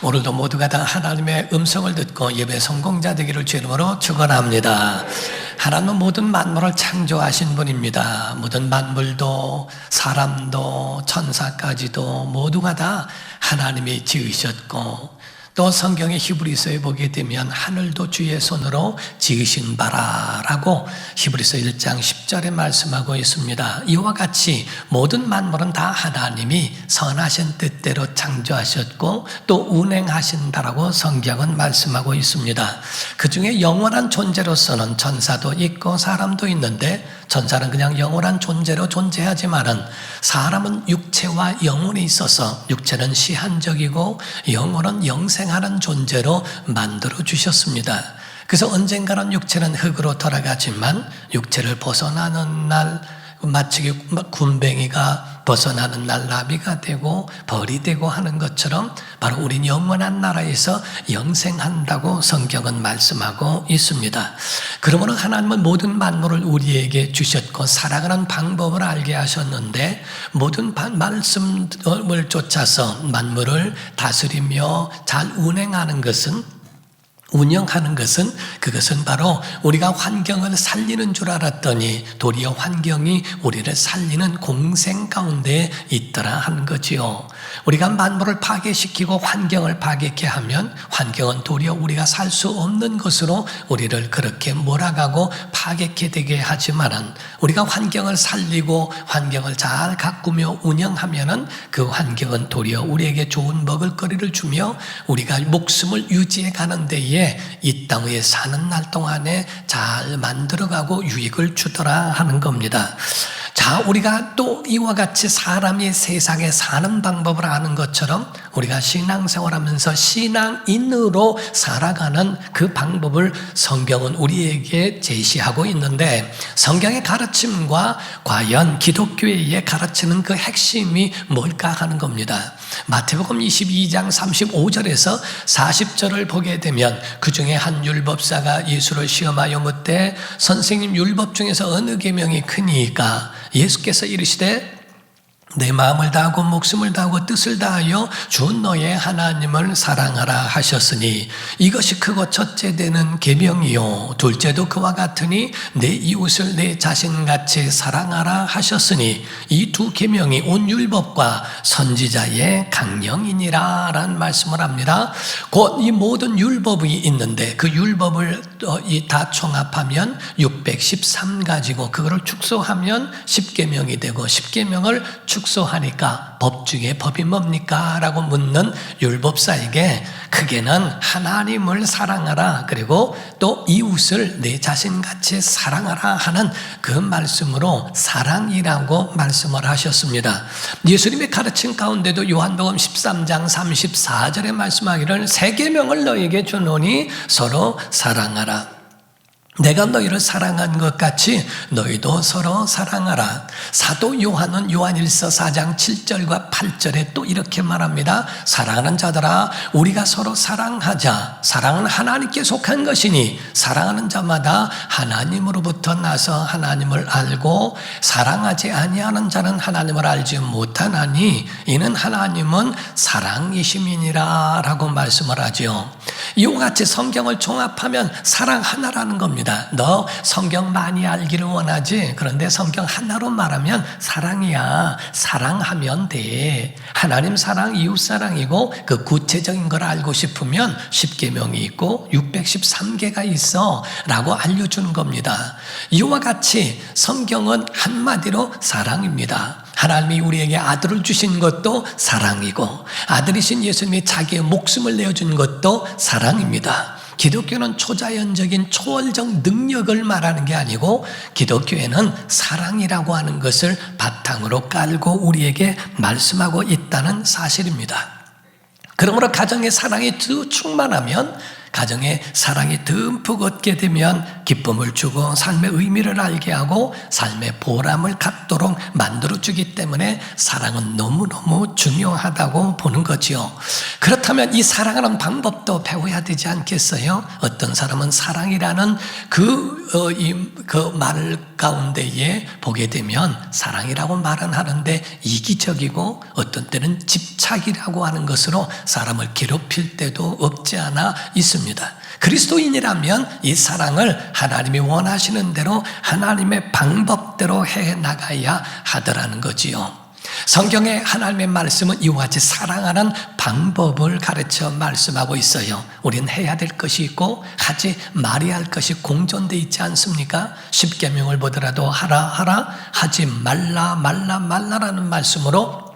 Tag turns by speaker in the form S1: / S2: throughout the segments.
S1: 오늘도 모두가 다 하나님의 음성을 듣고 예배 성공자 되기를 주 이름으로 축원합니다. 하나님은 모든 만물을 창조하신 분입니다. 모든 만물도 사람도 천사까지도 모두가 다 하나님이 지으셨고, 또 성경의 히브리서에 보게 되면 하늘도 주의 손으로 지으신 바라라고 히브리서 1장 10절에 말씀하고 있습니다. 이와 같이 모든 만물은 다 하나님이 선하신 뜻대로 창조하셨고 또 운행하신다라고 성경은 말씀하고 있습니다. 그 중에 영원한 존재로서는 천사도 있고 사람도 있는데, 천사는 그냥 영원한 존재로 존재하지만은 사람은 육체와 영혼이 있어서 육체는 시한적이고 영혼은 영생하는 존재로 만들어 주셨습니다. 그래서 언젠가는 육체는 흙으로 돌아가지만 육체를 벗어나는 날, 마치 군뱅이가 벗어나는 날 나비가 되고 벌이 되고 하는 것처럼 바로 우린 영원한 나라에서 영생한다고 성경은 말씀하고 있습니다. 그러므로 하나님은 모든 만물을 우리에게 주셨고 살아가는 방법을 알게 하셨는데, 모든 말씀을 쫓아서 만물을 다스리며 잘 운영하는 그것은 바로 우리가 환경을 살리는 줄 알았더니 도리어 환경이 우리를 살리는 공생 가운데 있더라 하는 거지요. 우리가 만물을 파괴시키고 환경을 파괴케 하면 환경은 도리어 우리가 살 수 없는 것으로 우리를 그렇게 몰아가고 파괴케 되게 하지만은, 우리가 환경을 살리고 환경을 잘 가꾸며 운영하면은 그 환경은 도리어 우리에게 좋은 먹을거리를 주며 우리가 목숨을 유지해 가는 데에 이 땅 위에 사는 날 동안에 잘 만들어가고 유익을 주더라 하는 겁니다. 자, 우리가 또 이와 같이 사람이 세상에 사는 방법을 아는 것처럼 우리가 신앙생활하면서 신앙인으로 살아가는 그 방법을 성경은 우리에게 제시하고 있는데, 성경의 가르침과 과연 기독교의 가르치는 그 핵심이 뭘까 하는 겁니다. 마태복음 22장 35절에서 40절을 보게 되면 그 중에 한 율법사가 예수를 시험하여 묻되, 선생님, 율법 중에서 어느 계명이 크니까? 예수께서 이르시되 내 마음을 다하고 목숨을 다하고 뜻을 다하여 주 너의 하나님을 사랑하라 하셨으니 이것이 크고 첫째 되는 계명이요 둘째도 그와 같으니 내 이웃을 내 자신같이 사랑하라 하셨으니 이 두 계명이 온 율법과 선지자의 강령이니라 라는 말씀을 합니다. 곧 이 모든 율법이 있는데 그 율법을 다 총합하면 613가지고 그거를 축소하면 10계명이 되고, 10계명을 축소하니까 법 중에 법이 뭡니까? 라고 묻는 율법사에게 크게는 하나님을 사랑하라, 그리고 또 이웃을 내 자신같이 사랑하라 하는 그 말씀으로 사랑이라고 말씀을 하셨습니다. 예수님의 가르침 가운데도 요한복음 13장 34절에 말씀하기를 새 계명을 너에게 주노니 서로 사랑하라. 내가 너희를 사랑한 것 같이 너희도 서로 사랑하라. 사도 요한은 요한일서 4장 7절과 8절에 또 이렇게 말합니다. 사랑하는 자들아, 우리가 서로 사랑하자. 사랑은 하나님께 속한 것이니 사랑하는 자마다 하나님으로부터 나서 하나님을 알고 사랑하지 아니하는 자는 하나님을 알지 못하나니 이는 하나님은 사랑이심이니라 라고 말씀을 하죠. 이와 같이 성경을 종합하면 사랑 하나라는 겁니다. 너 성경 많이 알기를 원하지? 그런데 성경 하나로 말하면 사랑이야. 사랑하면 돼. 하나님 사랑, 이웃 사랑이고, 그 구체적인 걸 알고 싶으면 10계명이 있고 613개가 있어 라고 알려주는 겁니다. 이와 같이 성경은 한마디로 사랑입니다. 하나님이 우리에게 아들을 주신 것도 사랑이고, 아들이신 예수님이 자기의 목숨을 내어준 것도 사랑입니다. 기독교는 초자연적인 초월적 능력을 말하는 게 아니고, 기독교에는 사랑이라고 하는 것을 바탕으로 깔고 우리에게 말씀하고 있다는 사실입니다. 그러므로 가정의 사랑이 충만하면 가정에 사랑이 듬뿍 얻게 되면 기쁨을 주고 삶의 의미를 알게 하고 삶의 보람을 갖도록 만들어주기 때문에 사랑은 너무너무 중요하다고 보는 거지요. 그렇다면 이 사랑하는 방법도 배워야 되지 않겠어요? 어떤 사람은 사랑이라는 그 말 가운데에 보게 되면 사랑이라고 말은 하는데 이기적이고 어떤 때는 집착이라고 하는 것으로 사람을 괴롭힐 때도 없지 않아 있습니다. 그리스도인이라면 이 사랑을 하나님이 원하시는 대로 하나님의 방법대로 해 나가야 하더라는 거지요. 성경의 하나님의 말씀은 이와 같이 사랑하는 방법을 가르쳐 말씀하고 있어요. 우리는 해야 될 것이 있고 하지 말아야 할 것이 공존되어 있지 않습니까? 십계명을 보더라도 하라 하지 말라라는 말씀으로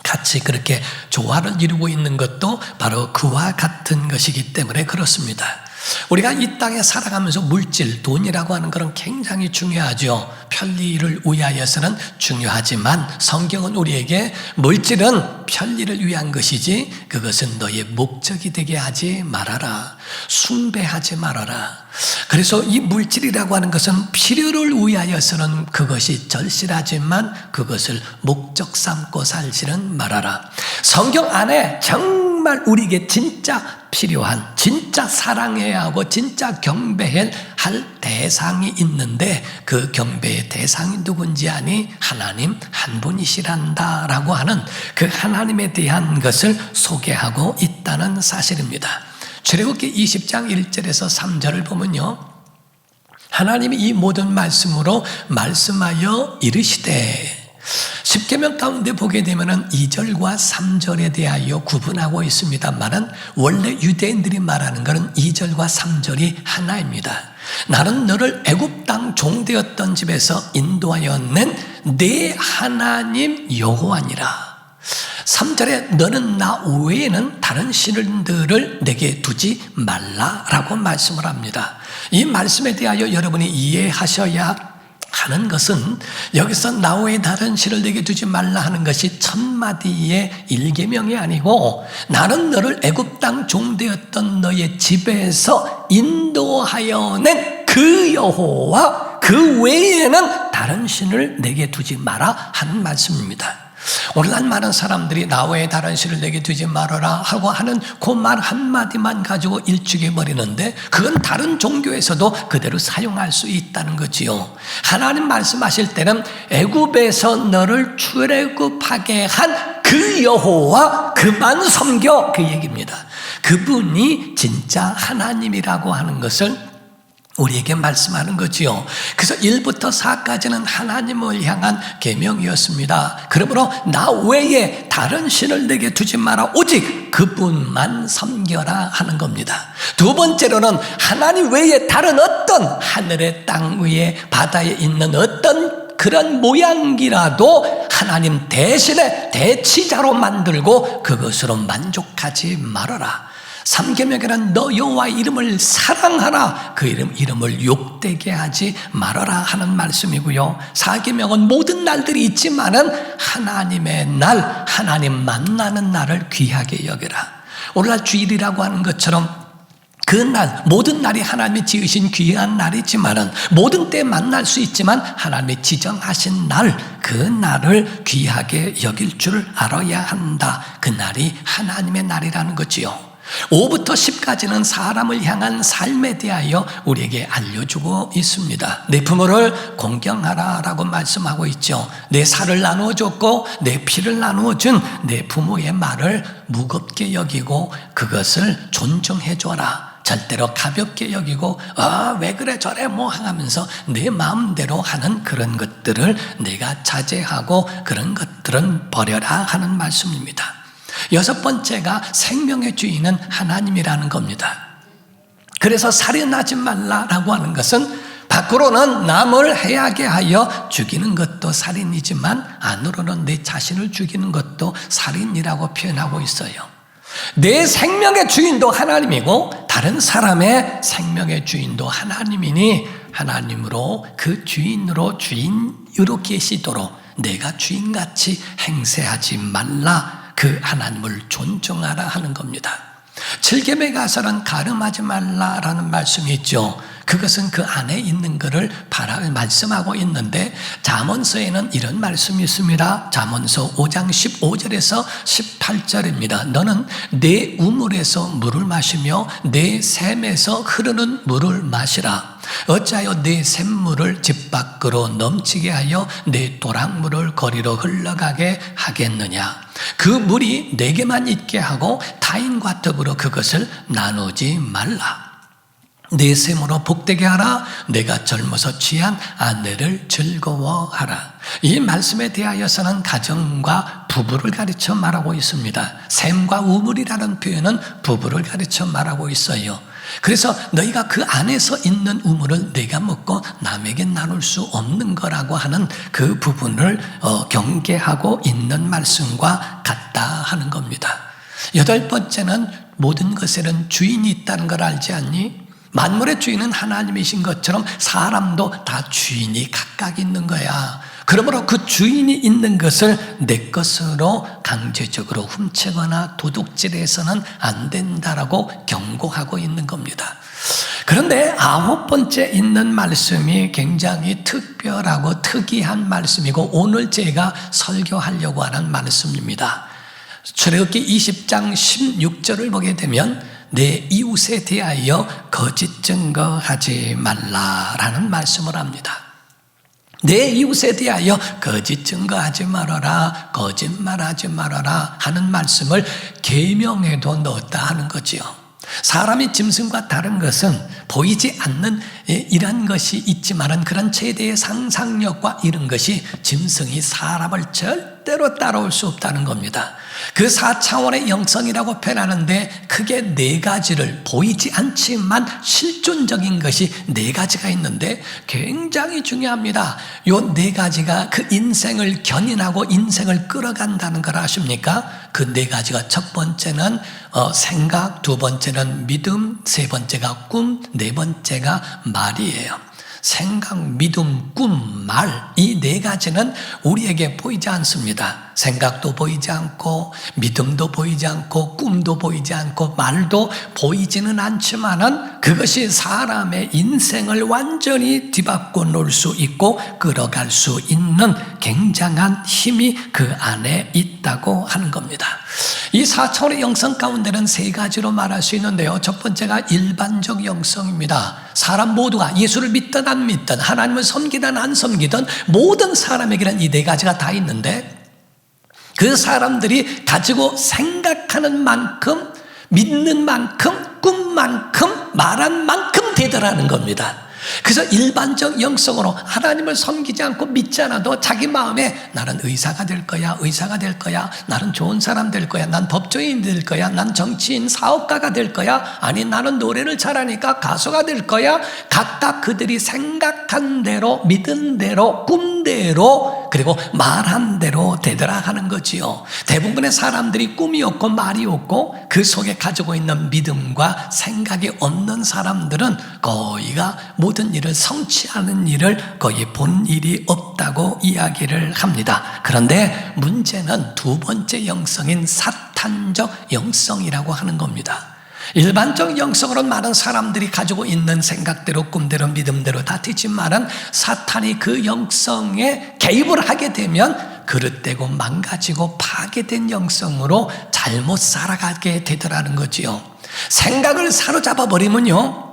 S1: 같이 그렇게 조화를 이루고 있는 것도 바로 그와 같은 것이기 때문에 그렇습니다. 우리가 이 땅에 살아가면서 물질, 돈이라고 하는 것은 굉장히 중요하죠. 편리를 위하여서는 중요하지만 성경은 우리에게 물질은 편리를 위한 것이지 그것은 너의 목적이 되게 하지 말아라. 숭배하지 말아라. 그래서 이 물질이라고 하는 것은 필요를 위하여서는 그것이 절실하지만 그것을 목적 삼고 살지는 말아라. 성경 안에 정말 우리에게 진짜 필요한, 진짜 사랑해야 하고 진짜 경배해야 할 대상이 있는데 그 경배의 대상이 누군지 아니? 하나님 한 분이시란다 라고 하는 그 하나님에 대한 것을 소개하고 있다는 사실입니다. 출애굽기 20장 1절에서 3절을 보면요, 하나님이 이 모든 말씀으로 말씀하여 이르시되, 십계명 가운데 보게 되면 2절과 3절에 대하여 구분하고 있습니다만은 원래 유대인들이 말하는 것은 2절과 3절이 하나입니다. 나는 너를 애굽 땅 종되었던 집에서 인도하여 낸 내 하나님 여호와니라. 3절에 너는 나 외에는 다른 신들을 내게 두지 말라라고 말씀을 합니다. 이 말씀에 대하여 여러분이 이해하셔야 하는 것은 여기서 나 외에 다른 신을 내게 두지 말라 하는 것이 천마디의 일계명이 아니고 나는 너를 애굽 땅 종되었던 너의 집에서 인도하여 낸 그 여호와 그 외에는 다른 신을 내게 두지 마라 하는 말씀입니다. 오늘날 많은 사람들이 나 외에 다른 신을 내게 두지 말아라 하고 하는 그 말 한마디만 가지고 일축해버리는데 그건 다른 종교에서도 그대로 사용할 수 있다는 거지요. 하나님 말씀하실 때는 애굽에서 너를 출애굽하게 한 그 여호와 그만 섬겨, 그 얘기입니다. 그분이 진짜 하나님이라고 하는 것을 우리에게 말씀하는 거지요. 그래서 1부터 4까지는 하나님을 향한 계명이었습니다. 그러므로 나 외에 다른 신을 내게 두지 마라, 오직 그분만 섬겨라 하는 겁니다. 두 번째로는 하나님 외에 다른 어떤 하늘의 땅 위에 바다에 있는 어떤 그런 모양이라도 하나님 대신에 대치자로 만들고 그것으로 만족하지 말아라. 3계명에는 너 여호와의 이름을 사랑하라, 그 이름을 욕되게 하지 말아라 하는 말씀이고요. 4계명은 모든 날들이 있지만은 하나님의 날, 하나님 만나는 날을 귀하게 여겨라. 오늘날 주일이라고 하는 것처럼 그 날, 모든 날이 하나님이 지으신 귀한 날이지만은 모든 때 만날 수 있지만 하나님이 지정하신 날, 그 날을 귀하게 여길 줄 알아야 한다. 그 날이 하나님의 날이라는 거지요. 5부터 10까지는 사람을 향한 삶에 대하여 우리에게 알려주고 있습니다. 내 부모를 공경하라라고 말씀하고 있죠. 내 살을 나누어 줬고 내 피를 나누어 준 내 부모의 말을 무겁게 여기고 그것을 존중해 줘라. 절대로 가볍게 여기고 왜 그래 저래 뭐 하면서 내 마음대로 하는 그런 것들을 내가 자제하고 그런 것들은 버려라 하는 말씀입니다. 6번째가 생명의 주인은 하나님이라는 겁니다. 그래서 살인하지 말라라고 하는 것은 밖으로는 남을 해하게 하여 죽이는 것도 살인이지만 안으로는 내 자신을 죽이는 것도 살인이라고 표현하고 있어요. 내 생명의 주인도 하나님이고 다른 사람의 생명의 주인도 하나님이니 하나님으로 그 주인으로 계시도록 내가 주인같이 행세하지 말라, 그 하나님을 존중하라 하는 겁니다. 7계명에 가서는 가늠하지 말라라는 말씀이 있죠. 그것은 그 안에 있는 것을 말씀하고 있는데, 잠언서에는 이런 말씀이 있습니다. 잠언서 5장 15절에서 18절입니다. 너는 내 우물에서 물을 마시며 내 샘에서 흐르는 물을 마시라. 어찌하여 내 샘물을 집 밖으로 넘치게 하여 내 도랑물을 거리로 흘러가게 하겠느냐. 그 물이 내게만 있게 하고 타인과 더불어 그것을 나누지 말라. 내 샘으로 복되게 하라. 내가 젊어서 취한 아내를 즐거워하라. 이 말씀에 대하여서는 가정과 부부를 가르쳐 말하고 있습니다. 샘과 우물이라는 표현은 부부를 가르쳐 말하고 있어요. 그래서 너희가 그 안에서 있는 우물을 내가 먹고 남에게 나눌 수 없는 거라고 하는 그 부분을 경계하고 있는 말씀과 같다 하는 겁니다. 8번째는 모든 것에는 주인이 있다는 걸 알지 않니? 만물의 주인은 하나님이신 것처럼 사람도 다 주인이 각각 있는 거야. 그러므로 그 주인이 있는 것을 내 것으로 강제적으로 훔치거나 도둑질해서는 안 된다라고 경고하고 있는 겁니다. 그런데 9번째 있는 말씀이 굉장히 특별하고 특이한 말씀이고 오늘 제가 설교하려고 하는 말씀입니다. 출애굽기 20장 16절을 보게 되면 내 이웃에 대하여 거짓 증거하지 말라라는 말씀을 합니다. 내 이웃에 대하여 거짓 증거하지 말아라, 거짓말하지 말아라 하는 말씀을 계명에도 넣었다 하는 거지요. 사람이 짐승과 다른 것은 보이지 않는 이런 것이 있지만은 그런 최대의 상상력과 이런 것이 짐승이 사람을 절대로 따라올 수 없다는 겁니다. 그 4차원의 영성이라고 표현하는데 크게 4가지를 보이지 않지만 실존적인 것이 4가지가 있는데 굉장히 중요합니다. 요 4가지가 그 인생을 견인하고 인생을 끌어간다는 걸 아십니까? 그 4가지가 첫 번째는 생각, 두 번째는 믿음, 세 번째가 꿈, 네 번째가 말이에요. 생각, 믿음, 꿈, 말, 이 4가지는 우리에게 보이지 않습니다. 생각도 보이지 않고 믿음도 보이지 않고 꿈도 보이지 않고 말도 보이지는 않지만은 그것이 사람의 인생을 완전히 뒤바꿔 놓을 수 있고 끌어갈 수 있는 굉장한 힘이 그 안에 있다고 하는 겁니다. 이 4차원의 영성 가운데는 3가지로 말할 수 있는데요. 첫 번째가 일반적 영성입니다. 사람 모두가 예수를 믿든 안 믿든 하나님을 섬기든 안 섬기든 모든 사람에게는 이 4가지가 다 있는데 그 사람들이 가지고 생각하는 만큼 믿는 만큼 꿈만큼 말한 만큼 되더라는 겁니다. 그래서 일반적 영성으로 하나님을 섬기지 않고 믿지 않아도 자기 마음에 나는 의사가 될 거야, 의사가 될 거야, 나는 좋은 사람 될 거야, 난 법조인이 될 거야, 난 정치인, 사업가가 될 거야, 아니 나는 노래를 잘하니까 가수가 될 거야. 각각 그들이 생각한 대로 믿은 대로 꿈대로 그리고 말한 대로 되더라 하는 거지요. 대부분의 사람들이 꿈이 없고 말이 없고 그 속에 가지고 있는 믿음과 생각이 없는 사람들은 거의가 모든 일을 성취하는 일을 거의 본 일이 없다고 이야기를 합니다. 그런데 문제는 두 번째 영성인 사탄적 영성이라고 하는 겁니다. 일반적 영성으로 많은 사람들이 가지고 있는 생각대로 꿈대로 믿음대로 다 되지만은 사탄이 그 영성에 개입을 하게 되면 그릇되고 망가지고 파괴된 영성으로 잘못 살아가게 되더라는 거지요. 생각을 사로잡아 버리면요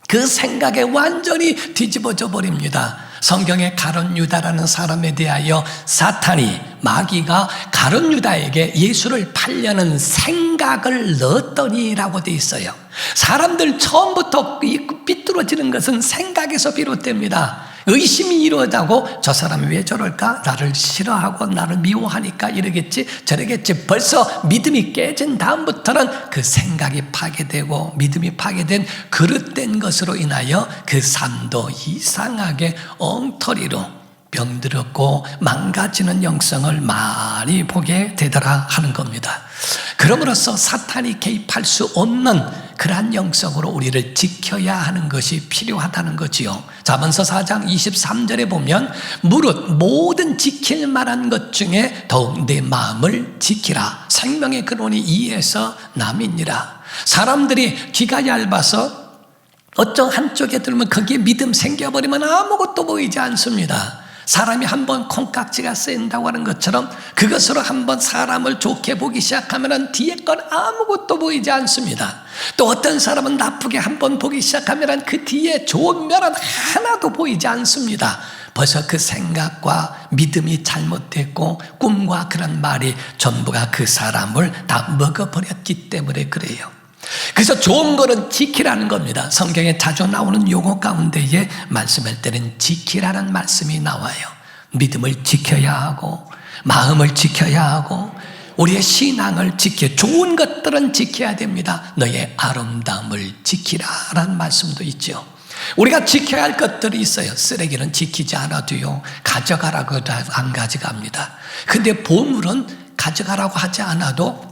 S1: 그 생각에 완전히 뒤집어져 버립니다. 성경에 가룟 유다라는 사람에 대하여 사탄이 마귀가 가룟 유다에게 예수를 팔려는 생각을 넣었더니라고 돼 있어요. 사람들 처음부터 삐뚤어지는 것은 생각에서 비롯됩니다. 의심이 이루어지고 저 사람이 왜 저럴까? 나를 싫어하고 나를 미워하니까 이러겠지 저러겠지. 벌써 믿음이 깨진 다음부터는 그 생각이 파괴되고 믿음이 파괴된 그릇된 것으로 인하여 그 삶도 이상하게 엉터리로 병들었고 망가지는 영성을 많이 보게 되더라 하는 겁니다. 그럼으로써 사탄이 개입할 수 없는 그러한 영성으로 우리를 지켜야 하는 것이 필요하다는 거지요. 잠언서 4장 23절에 보면 무릇 모든 지킬 만한 것 중에 더욱 내 마음을 지키라. 생명의 근원이 이에서 남이니라. 사람들이 귀가 얇아서 어떤 한쪽에 들면 거기에 믿음 생겨버리면 아무것도 보이지 않습니다. 사람이 한번 콩깍지가 쓰인다고 하는 것처럼 그것으로 한번 사람을 좋게 보기 시작하면 뒤에 건 아무것도 보이지 않습니다. 또 어떤 사람은 나쁘게 한번 보기 시작하면 그 뒤에 좋은 면은 하나도 보이지 않습니다. 벌써 그 생각과 믿음이 잘못됐고 꿈과 그런 말이 전부가 그 사람을 다 먹어버렸기 때문에 그래요. 그래서 좋은 거는 지키라는 겁니다. 성경에 자주 나오는 용어 가운데에 말씀할 때는 지키라는 말씀이 나와요. 믿음을 지켜야 하고 마음을 지켜야 하고 우리의 신앙을 지켜 좋은 것들은 지켜야 됩니다. 너의 아름다움을 지키라라는 말씀도 있죠. 우리가 지켜야 할 것들이 있어요. 쓰레기는 지키지 않아도요 가져가라고 해도 안 가져갑니다. 근데 보물은 가져가라고 하지 않아도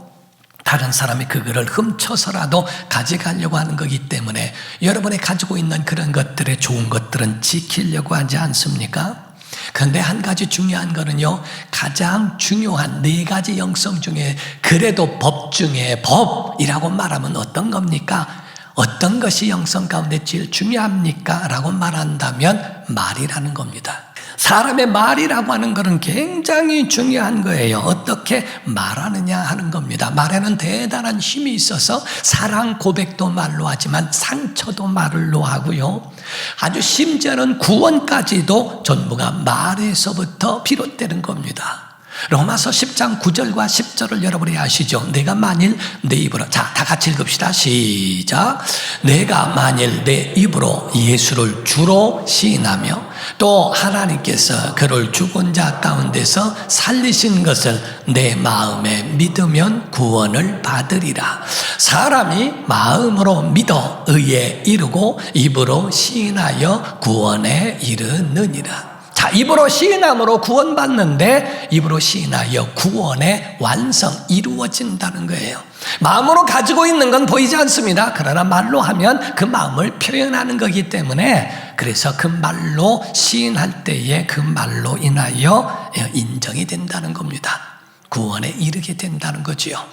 S1: 다른 사람이 그거를 훔쳐서라도 가져가려고 하는 거기 때문에 여러분이 가지고 있는 그런 것들의 좋은 것들은 지키려고 하지 않습니까? 그런데 한 가지 중요한 거는요, 가장 중요한 4가지 영성 중에 그래도 법 중에 법이라고 말하면 어떤 겁니까? 어떤 것이 영성 가운데 제일 중요합니까? 라고 말한다면 말이라는 겁니다. 사람의 말이라고 하는 것은 굉장히 중요한 거예요. 어떻게 말하느냐 하는 겁니다. 말에는 대단한 힘이 있어서 사랑 고백도 말로 하지만 상처도 말로 하고요. 아주 심지어는 구원까지도 전부가 말에서부터 비롯되는 겁니다. 로마서 10장 9절과 10절을 여러분이 아시죠? 내가 만일 내 입으로, 자, 다 같이 읽읍시다. 시작. 내가 만일 내 입으로 예수를 주로 시인하며 또 하나님께서 그를 죽은 자 가운데서 살리신 것을 내 마음에 믿으면 구원을 받으리라. 사람이 마음으로 믿어 의에 이르고 입으로 시인하여 구원에 이르느니라. 자, 입으로 시인함으로 구원받는데 입으로 시인하여 구원의 완성 이루어진다는 거예요. 마음으로 가지고 있는 건 보이지 않습니다. 그러나 말로 하면 그 마음을 표현하는 거기 때문에 그래서 그 말로 시인할 때에 그 말로 인하여 인정이 된다는 겁니다. 구원에 이르게 된다는 거지요.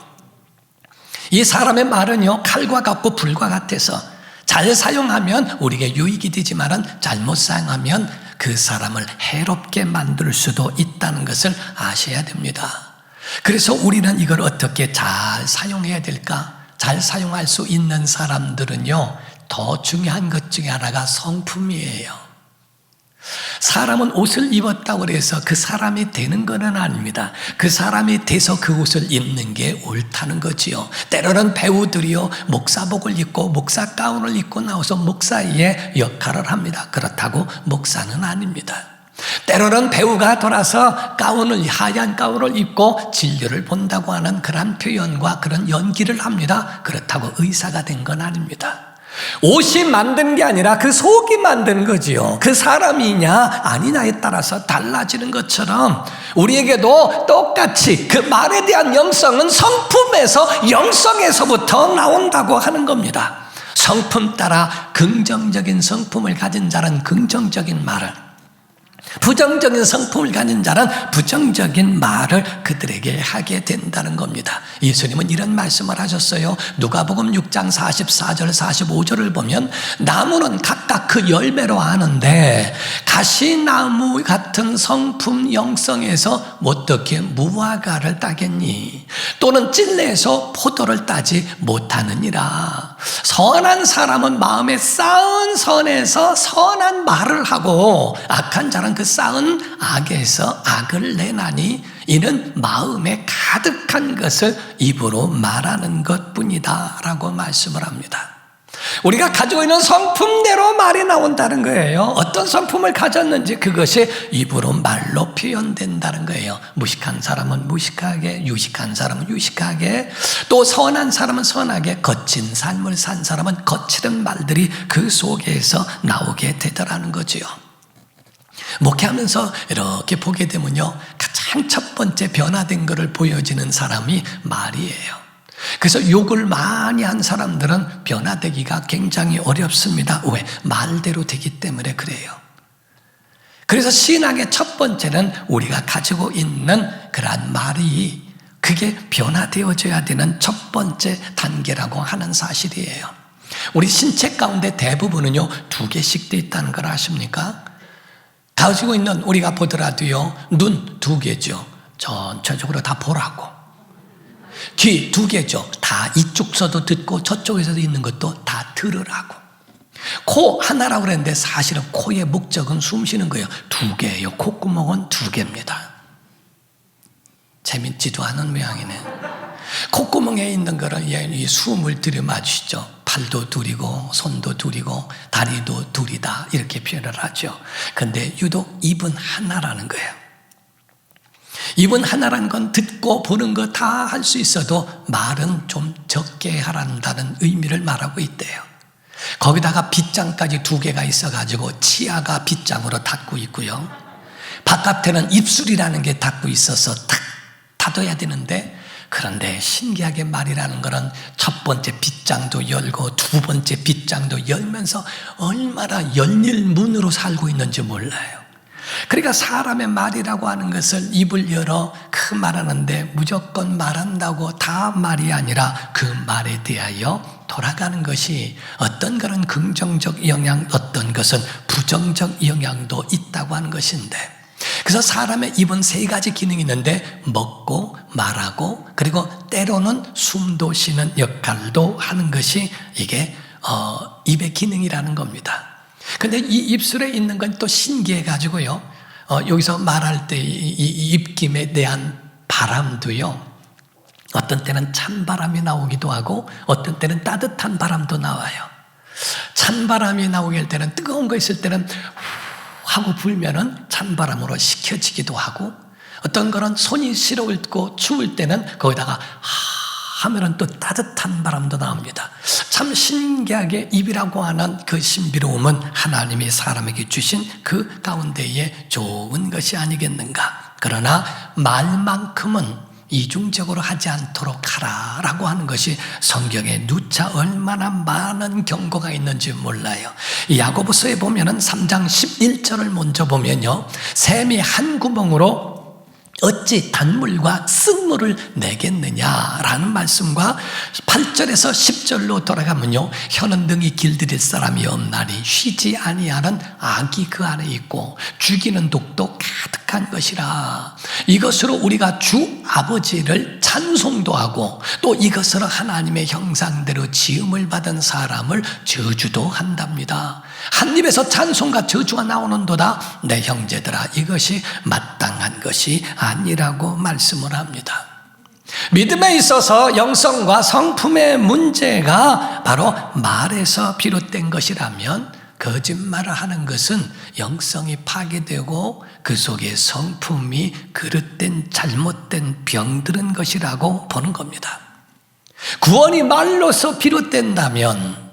S1: 이 사람의 말은요, 칼과 같고 불과 같아서 잘 사용하면 우리에게 유익이 되지만 잘못 사용하면 그 사람을 해롭게 만들 수도 있다는 것을 아셔야 됩니다. 그래서 우리는 이걸 어떻게 잘 사용해야 될까? 잘 사용할 수 있는 사람들은요, 더 중요한 것 중에 하나가 성품이에요. 사람은 옷을 입었다고 해서 그 사람이 되는 것은 아닙니다. 그 사람이 돼서 그 옷을 입는 게 옳다는 거지요. 때로는 배우들이요, 목사복을 입고 목사 가운을 입고 나와서 목사의 역할을 합니다. 그렇다고 목사는 아닙니다. 때로는 배우가 돌아서 하얀 가운을 입고 진료를 본다고 하는 그런 표현과 그런 연기를 합니다. 그렇다고 의사가 된 건 아닙니다. 옷이 만든 게 아니라 그 속이 만든 거지요. 그 사람이냐 아니냐에 따라서 달라지는 것처럼 우리에게도 똑같이 그 말에 대한 영성은 성품에서 영성에서부터 나온다고 하는 겁니다. 성품 따라 긍정적인 성품을 가진 자는 긍정적인 말을, 부정적인 성품을 가진 자는 부정적인 말을 그들에게 하게 된다는 겁니다. 예수님은 이런 말씀을 하셨어요. 누가복음 6장 44절 45절을 보면 나무는 각각 그 열매로 아는데 가시나무 같은 성품 영성에서 어떻게 무화과를 따겠니? 또는 찔레에서 포도를 따지 못하느니라. 선한 사람은 마음에 쌓은 선에서 선한 말을 하고 악한 자는 그 쌓은 악에서 악을 내나니 이는 마음에 가득한 것을 입으로 말하는 것뿐이다 라고 말씀을 합니다. 우리가 가지고 있는 성품대로 말이 나온다는 거예요. 어떤 성품을 가졌는지 그것이 입으로 말로 표현된다는 거예요. 무식한 사람은 무식하게, 유식한 사람은 유식하게, 또 선한 사람은 선하게, 거친 삶을 산 사람은 거칠은 말들이 그 속에서 나오게 되더라는 거지요. 목회하면서 이렇게 보게 되면요, 가장 첫 번째 변화된 것을 보여지는 사람이 말이에요. 그래서 욕을 많이 한 사람들은 변화되기가 굉장히 어렵습니다. 왜? 말대로 되기 때문에 그래요. 그래서 신앙의 첫 번째는 우리가 가지고 있는 그러한 말이, 그게 변화되어져야 되는 첫 번째 단계라고 하는 사실이에요. 우리 신체 가운데 대부분은요, 2개씩 돼 있다는 걸 아십니까? 가지고 있는, 우리가 보더라도요, 눈 2개죠. 전체적으로 다 보라고. 귀 2개죠. 다 이쪽서도 듣고 저쪽에서도 있는 것도 다 들으라고. 코 하나라고 그랬는데 사실은 코의 목적은 숨 쉬는 거예요. 2개예요. 콧구멍은 2개입니다. 재밌지도 않은 모양이네. 콧구멍에 있는 거를 이 숨을 들여마시죠. 팔도 둘이고 손도 둘이고 다리도 둘이다, 이렇게 표현을 하죠. 근데 유독 입은 하나라는 거예요. 입은 하나라는 건 듣고 보는 거 다 할 수 있어도 말은 좀 적게 하란다는 의미를 말하고 있대요. 거기다가 빗장까지 2개가 있어가지고 치아가 빗장으로 닫고 있고요, 바깥에는 입술이라는 게 닫고 있어서 탁 닫아야 되는데, 그런데 신기하게 말이라는 것은 첫 번째 빗장도 열고 2번째 빗장도 열면서 얼마나 열릴 문으로 살고 있는지 몰라요. 그러니까 사람의 말이라고 하는 것을 입을 열어 그 말하는데 무조건 말한다고 다 말이 아니라 그 말에 대하여 돌아가는 것이, 어떤 것은 긍정적 영향, 어떤 것은 부정적 영향도 있다고 하는 것인데, 그래서 사람의 입은 3가지 기능이 있는데 먹고 말하고 그리고 때로는 숨도 쉬는 역할도 하는 것이 이게 입의 기능이라는 겁니다. 근데 이 입술에 있는 건 또 신기해가지고요, 여기서 말할 때 이 입김에 대한 바람도요, 어떤 때는 찬바람이 나오기도 하고 어떤 때는 따뜻한 바람도 나와요. 찬바람이 나오게 할 때는, 뜨거운 거 있을 때는 하고 불면은 찬바람으로 식혀지기도 하고, 어떤 거는 손이 시려울고 추울 때는 거기다가 하면은 또 따뜻한 바람도 나옵니다. 참 신기하게 입이라고 하는 그 신비로움은 하나님이 사람에게 주신 그 가운데에 좋은 것이 아니겠는가. 그러나 말만큼은 이중적으로 하지 않도록 하라라고 하는 것이 성경에 누차 얼마나 많은 경고가 있는지 몰라요. 야고보서에 보면은 3장 11절을 먼저 보면요, 샘이 한 구멍으로 어찌 단물과 쓴물을 내겠느냐라는 말씀과 8절에서 10절로 돌아가면요, 혀는 등이 길들일 사람이 없나니 쉬지 아니하는 악이 그 안에 있고 죽이는 독도 가득한 것이라. 이것으로 우리가 주 아버지를 찬송도 하고 또 이것으로 하나님의 형상대로 지음을 받은 사람을 저주도 한답니다. 한 입에서 찬송과 저주가 나오는도다. 내 형제들아, 이것이 마땅한 것이 아니라고 말씀을 합니다. 믿음에 있어서 영성과 성품의 문제가 바로 말에서 비롯된 것이라면, 거짓말을 하는 것은 영성이 파괴되고 그 속에 성품이 그릇된 잘못된 병들은 것이라고 보는 겁니다. 구원이 말로서 비롯된다면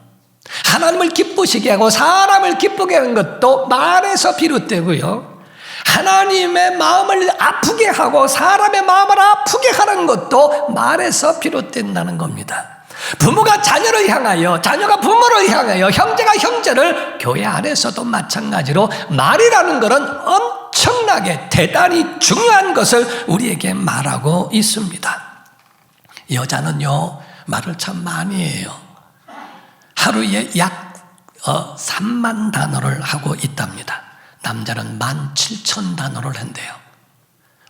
S1: 하나님을 기쁘시게 하고 사람을 기쁘게 하는 것도 말에서 비롯되고요, 하나님의 마음을 아프게 하고 사람의 마음을 아프게 하는 것도 말에서 비롯된다는 겁니다. 부모가 자녀를 향하여, 자녀가 부모를 향하여, 형제가 형제를, 교회 안에서도 마찬가지로 말이라는 것은 엄청나게 대단히 중요한 것을 우리에게 말하고 있습니다. 여자는요, 말을 참 많이 해요. 하루에 약 3만 단어를 하고 있답니다. 남자는 17,000단어를 한대요.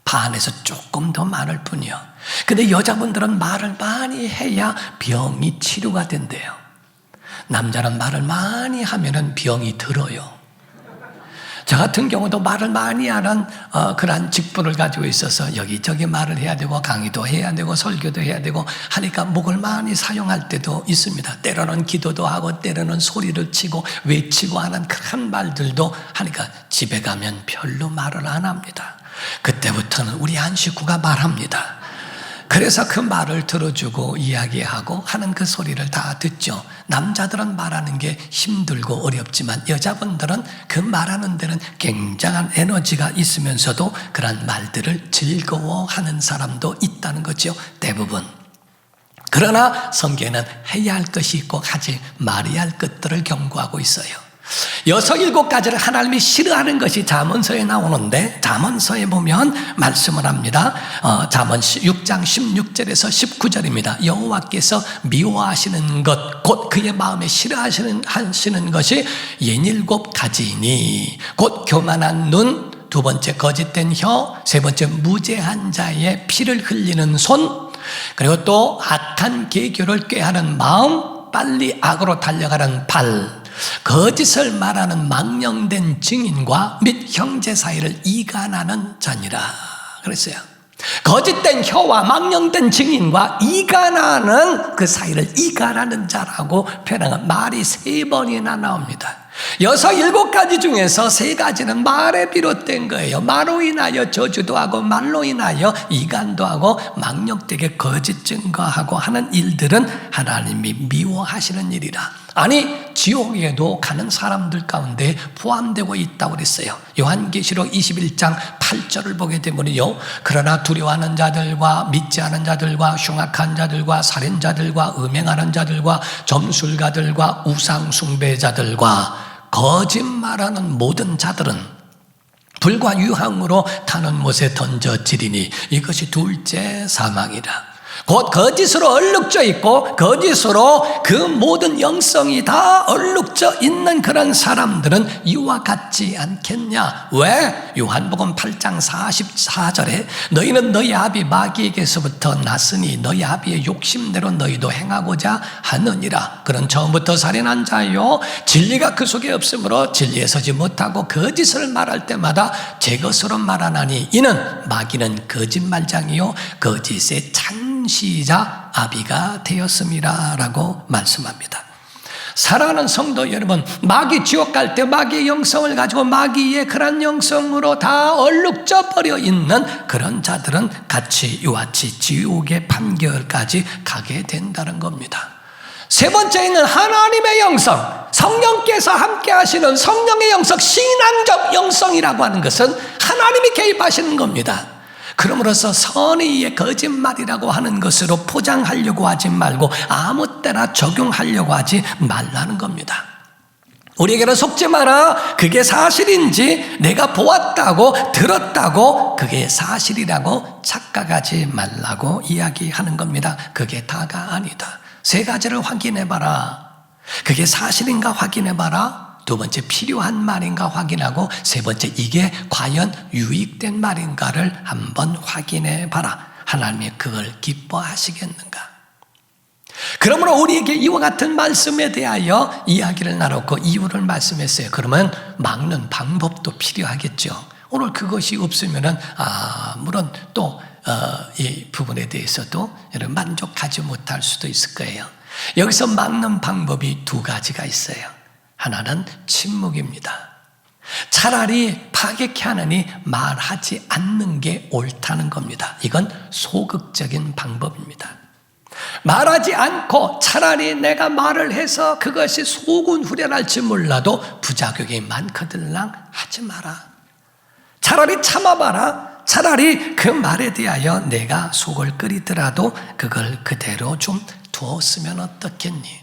S1: 반에서 조금 더 많을 뿐이요. 근데 여자분들은 말을 많이 해야 병이 치료가 된대요. 남자는 말을 많이 하면은 병이 들어요. 저 같은 경우도 말을 많이 하는 그러한 직분을 가지고 있어서 여기저기 말을 해야 되고 강의도 해야 되고 설교도 해야 되고 하니까 목을 많이 사용할 때도 있습니다. 때로는 기도도 하고 때로는 소리를 치고 외치고 하는 그런 말들도 하니까 집에 가면 별로 말을 안 합니다. 그때부터는 우리 한 식구가 말합니다. 그래서 그 말을 들어주고 이야기하고 하는 그 소리를 다 듣죠. 남자들은 말하는 게 힘들고 어렵지만 여자분들은 그 말하는 데는 굉장한 에너지가 있으면서도 그런 말들을 즐거워하는 사람도 있다는 거죠. 대부분. 그러나 성경에는 해야 할 것이 있고 하지 말아야 할 것들을 경고하고 있어요. 6, 7가지를 하나님이 싫어하는 것이 잠언서에 나오는데, 잠언서에 보면 말씀을 합니다. 잠언 6장 16절에서 19절입니다. 여호와께서 미워하시는 것, 곧 그의 마음에 싫어하시는 것이 67가지니, 곧 교만한 눈, 두 번째 거짓된 혀, 세 번째 무죄한 자의 피를 흘리는 손, 그리고 또 악한 계교를 꾀하는 마음, 빨리 악으로 달려가는 발, 거짓을 말하는 망령된 증인과 및 형제 사이를 이간하는 자니라 그랬어요. 거짓된 혀와 망령된 증인과 이간하는 그 사이를 이간하는 자라고 표현한 말이 3번이나 나옵니다. 6, 7가지 중에서 3가지는 말에 비롯된 거예요. 말로 인하여 저주도 하고 말로 인하여 이간도 하고 망령되게 거짓 증거하고 하는 일들은 하나님이 미워하시는 일이라. 아니, 지옥에도 가는 사람들 가운데 포함되고 있다고 그랬어요. 요한계시록 21장 8절을 보게 되면요, 그러나 두려워하는 자들과 믿지 않은 자들과 흉악한 자들과 살인자들과 음행하는 자들과 점술가들과 우상숭배자들과 거짓말하는 모든 자들은 불과 유황으로 타는 못에 던져지리니 이것이 둘째 사망이라. 곧 거짓으로 얼룩져 있고 거짓으로 그 모든 영성이 다 얼룩져 있는 그런 사람들은 이와 같지 않겠냐? 왜? 요한복음 8장 44절에 너희는 너희 아비 마귀에게서부터 났으니 너희 아비의 욕심대로 너희도 행하고자 하느니라. 그는 처음부터 살인한 자요, 진리가 그 속에 없으므로 진리에 서지 못하고 거짓을 말할 때마다 제 것으로 말하나니 이는 마귀는 거짓말장이요 거짓의 시자 아비가 되었습니다 라고 말씀합니다. 사랑하는 성도 여러분, 마귀 지옥 갈 때 마귀의 영성을 가지고 마귀의 그런 영성으로 다 얼룩져 버려 있는 그런 자들은 같이 이와 같이 지옥의 판결까지 가게 된다는 겁니다. 세 번째는 하나님의 영성, 성령께서 함께 하시는 성령의 영성, 신앙적 영성이라고 하는 것은 하나님이 개입하시는 겁니다. 그러므로서 선의의 거짓말이라고 하는 것으로 포장하려고 하지 말고 아무 때나 적용하려고 하지 말라는 겁니다. 우리에게는 속지 마라. 그게 사실인지 내가 보았다고 들었다고 그게 사실이라고 착각하지 말라고 이야기하는 겁니다. 그게 다가 아니다. 3가지를 확인해봐라. 그게 사실인가 확인해봐라. 두 번째, 필요한 말인가 확인하고, 세 번째, 이게 과연 유익된 말인가를 한번 확인해 봐라. 하나님이 그걸 기뻐하시겠는가? 그러므로 우리에게 이와 같은 말씀에 대하여 이야기를 나눴고 이유를 말씀했어요. 그러면 막는 방법도 필요하겠죠. 오늘 그것이 없으면은 물론 또 이 부분에 대해서도 여러분 만족하지 못할 수도 있을 거예요. 여기서 막는 방법이 2가지가 있어요. 하나는 침묵입니다. 차라리 파괴케 하느니 말하지 않는 게 옳다는 겁니다. 이건 소극적인 방법입니다. 말하지 않고 차라리 내가 말을 해서 그것이 속은 후련할지 몰라도 부작용이 많거들랑 하지 마라. 차라리 참아봐라. 차라리 그 말에 대하여 내가 속을 끓이더라도 그걸 그대로 좀 두었으면 어떻겠니?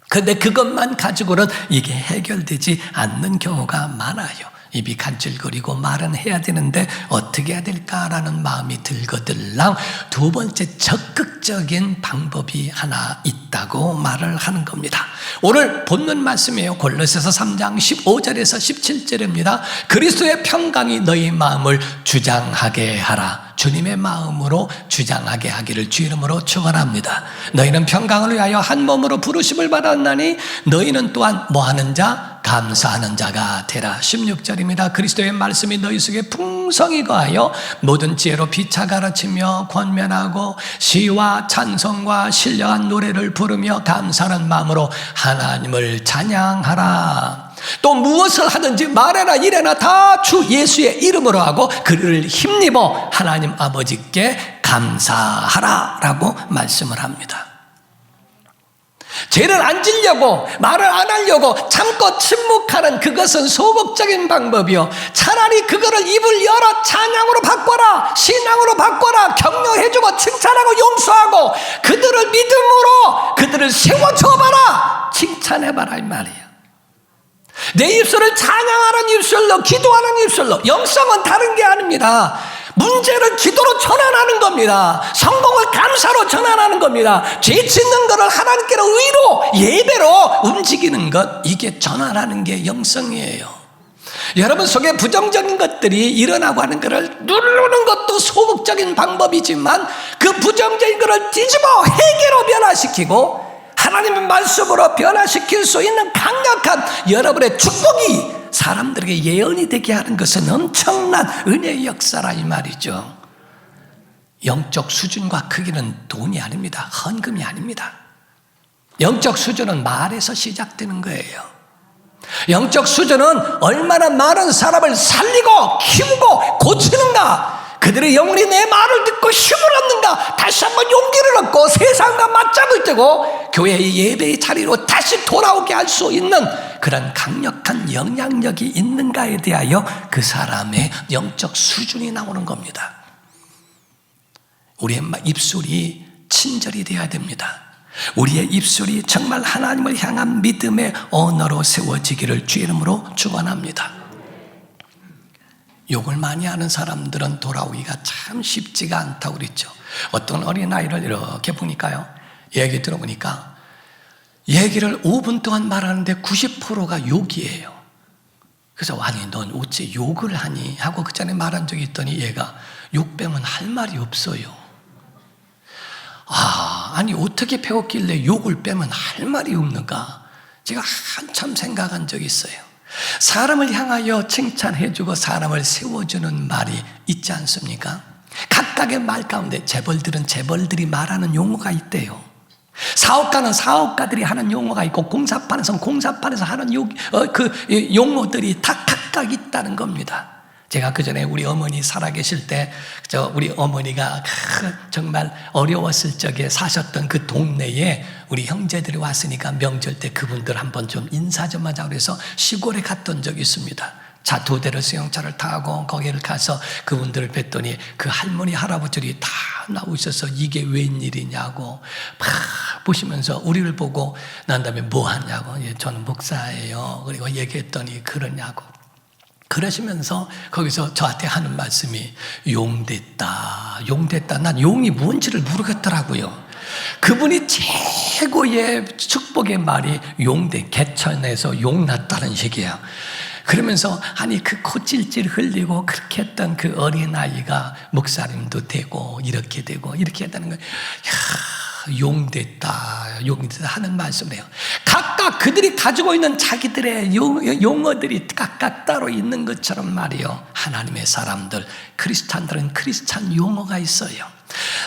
S1: 근데 그것만 가지고는 이게 해결되지 않는 경우가 많아요. 입이 간질거리고 말은 해야 되는데 어떻게 해야 될까라는 마음이 들거들랑 2번째 적극적인 방법이 하나 있다고 말을 하는 겁니다. 오늘 본문 말씀이에요. 골로새서 3장 15절에서 17절입니다. 그리스도의 평강이 너희 마음을 주장하게 하라. 주님의 마음으로 주장하게 하기를 주 이름으로 축원합니다. 너희는 평강을 위하여 한 몸으로 부르심을 받았나니 너희는 또한 뭐하는 자? 감사하는 자가 되라. 16절입니다. 그리스도의 말씀이 너희 속에 풍성히 거하여 모든 지혜로 피차 가르치며 권면하고 시와 찬송과 신령한 노래를 부르며 감사하는 마음으로 하나님을 찬양하라. 또 무엇을 하든지 말해라 이래나 다 주 예수의 이름으로 하고 그를 힘입어 하나님 아버지께 감사하라라고 말씀을 합니다. 죄를 안 지려고 말을 안 하려고 참고 침묵하는 그것은 소극적인 방법이요, 차라리 그거를 입을 열어 찬양으로 바꿔라, 신앙으로 바꿔라, 격려해주고 칭찬하고 용서하고 그들을 믿음으로 그들을 세워줘봐라, 칭찬해봐라 이 말이에요. 내 입술을 찬양하는 입술로, 기도하는 입술로. 영성은 다른 게 아닙니다. 문제를 기도로 전환하는 겁니다. 성공을 감사로 전환하는 겁니다. 죄 짓는 것을 하나님께로 의로, 예배로 움직이는 것, 이게 전환하는 게 영성이에요. 여러분 속에 부정적인 것들이 일어나고 하는 것을 누르는 것도 소극적인 방법이지만 그 부정적인 것을 뒤집어 회개로 변화시키고 하나님의 말씀으로 변화시킬 수 있는 강력한 여러분의 축복이 사람들에게 예언이 되게 하는 것은 엄청난 은혜의 역사라 이 말이죠. 영적 수준과 크기는 돈이 아닙니다. 헌금이 아닙니다. 영적 수준은 말에서 시작되는 거예요. 영적 수준은 얼마나 많은 사람을 살리고 키우고 고치는가, 그들의 영혼이 내 말을 듣고 힘을 얻는가, 다시 한번 용기를 얻고 세상과 맞잡을 때고 교회의 예배의 자리로 다시 돌아오게 할 수 있는 그런 강력한 영향력이 있는가에 대하여 그 사람의 영적 수준이 나오는 겁니다. 우리의 입술이 친절이 되어야 됩니다. 우리의 입술이 정말 하나님을 향한 믿음의 언어로 세워지기를 주의 이름으로 축원합니다. 욕을 많이 하는 사람들은 돌아오기가 참 쉽지가 않다고 그랬죠. 어떤 어린아이를 이렇게 보니까요, 얘기 들어보니까 얘기를 5분 동안 말하는데 90%가 욕이에요. 그래서 아니 넌 어째 욕을 하니 하고 그 전에 말한 적이 있더니 얘가 욕 빼면 할 말이 없어요. 아니 어떻게 배웠길래 욕을 빼면 할 말이 없는가, 제가 한참 생각한 적이 있어요. 사람을 향하여 칭찬해주고 사람을 세워주는 말이 있지 않습니까? 각각의 말 가운데 재벌들은 재벌들이 말하는 용어가 있대요. 사업가는 사업가들이 하는 용어가 있고 공사판에서는 공사판에서 하는 용어들이 다 각각 있다는 겁니다. 제가 그 전에 우리 어머니 살아계실 때 우리 어머니가 정말 어려웠을 적에 사셨던 그 동네에 우리 형제들이 왔으니까 명절 때 그분들 한번 좀 인사 좀 하자 그래서 시골에 갔던 적이 있습니다. 자, 2대를 수용차를 타고 거기를 가서 그분들을 뵀더니 그 할머니 할아버지들이 다 나오셔서 이게 웬일이냐고 막 보시면서 우리를 보고 난 다음에 뭐 하냐고, 저는 목사예요. 그리고 얘기했더니 그러냐고 그러시면서 거기서 저한테 하는 말씀이 용됐다, 용됐다. 난 용이 뭔지를 모르겠더라고요. 그분이 최고의 축복의 말이 용된, 개천에서 용났다는 식이에요. 그러면서 아니 그 코찔찔 흘리고 그렇게 했던 그 어린아이가 목사님도 되고 이렇게 되고 이렇게 했다는 거예요. 용됐다, 용됐다 하는 말씀을 해요. 각각 그들이 가지고 있는 자기들의 용어들이 각각 따로 있는 것처럼 말이요, 하나님의 사람들, 크리스찬들은 크리스찬 용어가 있어요.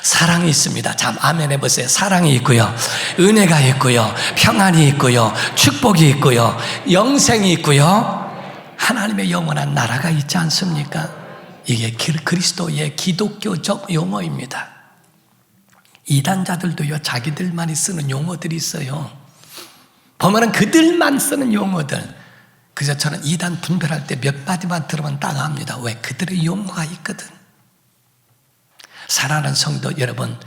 S1: 사랑이 있습니다. 참 아멘 해보세요. 사랑이 있고요, 은혜가 있고요, 평안이 있고요, 축복이 있고요, 영생이 있고요, 하나님의 영원한 나라가 있지 않습니까? 이게 그리스도의 기독교적 용어입니다. 이단자들도요, 자기들만이 쓰는 용어들이 있어요. 보면은 그들만 쓰는 용어들. 그래서 저는 이단 분별할 때 몇 마디만 들으면 당합니다. 왜? 그들의 용어가 있거든. 사랑하는 성도 여러분,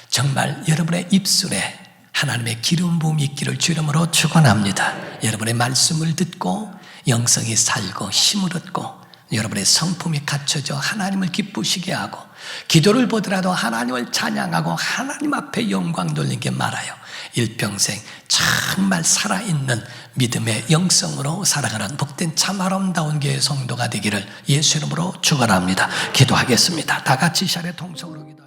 S1: 정말 여러분의 입술에 하나님의 기름 부음이 있기를 주 이름으로 축원합니다. 여러분의 말씀을 듣고 영성이 살고 힘을 얻고 여러분의 성품이 갖춰져 하나님을 기쁘시게 하고 기도를 보더라도 하나님을 찬양하고 하나님 앞에 영광 돌리게 말아요. 일평생 정말 살아있는 믿음의 영성으로 살아가는 복된 참 아름다운 교회 성도가 되기를 예수 이름으로 축원합니다. 기도하겠습니다. 다 같이 이 시간에 통성으로 기도.